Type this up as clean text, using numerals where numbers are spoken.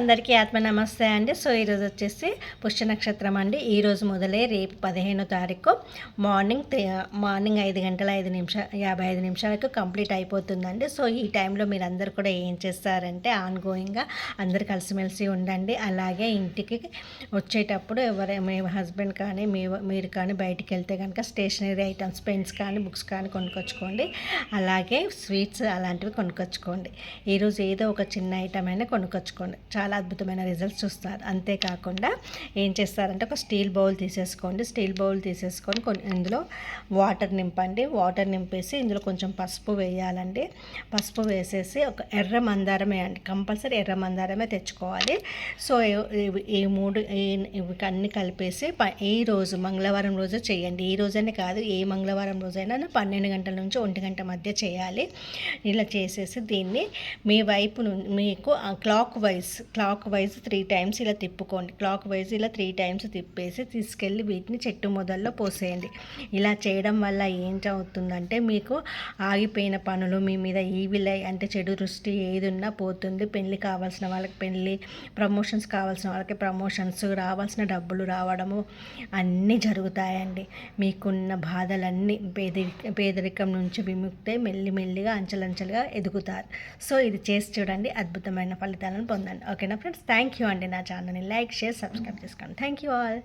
అందరికీ ఆత్మ నమస్తే అండి. సో ఈరోజు వచ్చేసి పుష్య నక్షత్రం అండి. ఈరోజు మొదలే రేపు 15వ తారీఖు మార్నింగ్ 5 గంటల 55 నిమిషాలకు కంప్లీట్ అయిపోతుందండి. సో ఈ టైంలో మీరు అందరు కూడా ఏం చేస్తారంటే ఆన్గోయింగ్గా అందరు కలిసిమెలిసి ఉండండి. అలాగే ఇంటికి వచ్చేటప్పుడు మీ హస్బెండ్ కానీ మీరు కానీ బయటికి వెళ్తే కనుక స్టేషనరీ ఐటమ్స్ పెన్స్ కానీ బుక్స్ కానీ కొనుక్కొచ్చుకోండి. అలాగే స్వీట్స్ అలాంటివి కొనుక్కొచ్చుకోండి. ఈరోజు ఏదో ఒక చిన్న ఐటమ్ అయినా కొనుక్కొచ్చుకోండి. చాలా అద్భుతమైన రిజల్ట్స్ చూస్తారు. అంతేకాకుండా ఏం చేస్తారంటే ఒక స్టీల్ బౌల్ తీసేసుకోండి. స్టీల్ బౌల్ తీసేసుకొని ఇందులో వాటర్ నింపండి. వాటర్ నింపేసి ఇందులో కొంచెం పసుపు వేయాలండి. పసుపు వేసేసి ఒక ఎర్ర మందారం వేయండి. కంపల్సరీ ఎర్ర మందారమే తెచ్చుకోవాలి. సో ఈ మూడు ఇవి అన్నీ కలిపేసి ఈ రోజు మంగళవారం రోజు చేయండి. ఈ రోజనే కాదు, ఏ మంగళవారం రోజైనా 12 గంటల నుంచి 1 గంట మధ్య చేయాలి. ఇలా చేసేసి దీన్ని మీ వైపు మీకు క్లాక్ వైజ్ 3 టైమ్స్ ఇలా తిప్పుకోండి. క్లాక్ వైజ్ ఇలా 3 టైమ్స్ తిప్పేసి తీసుకెళ్ళి వీటిని చెట్టు మొదల్లో పోసేయండి. ఇలా చేయడం వల్ల ఏంటవుతుందంటే మీకు ఆగిపోయిన పనులు మీ మీద ఈవిల్ అంటే చెడు దృష్టి ఏది ఉన్నా పోతుంది. పెళ్ళి కావాల్సిన వాళ్ళకి పెళ్ళి, ప్రమోషన్స్ కావాల్సిన వాళ్ళకి ప్రమోషన్స్, రావాల్సిన డబ్బులు రావడము అన్నీ జరుగుతాయండి. మీకున్న బాధలన్నీ పేదరికం నుంచి విముక్తే మెల్లిమెల్లిగా అంచెలంచెలుగా ఎదుగుతారు. సో ఇది చేసి చూడండి, అద్భుతమైన ఫలితాలను పొందండి. ఓకేనా ఫ్రెండ్స్, థ్యాంక్ యూ అండి. నా ఛానల్ని లైక్, షేర్, సబ్స్క్రైబ్ చేసుకోండి. Thank you all.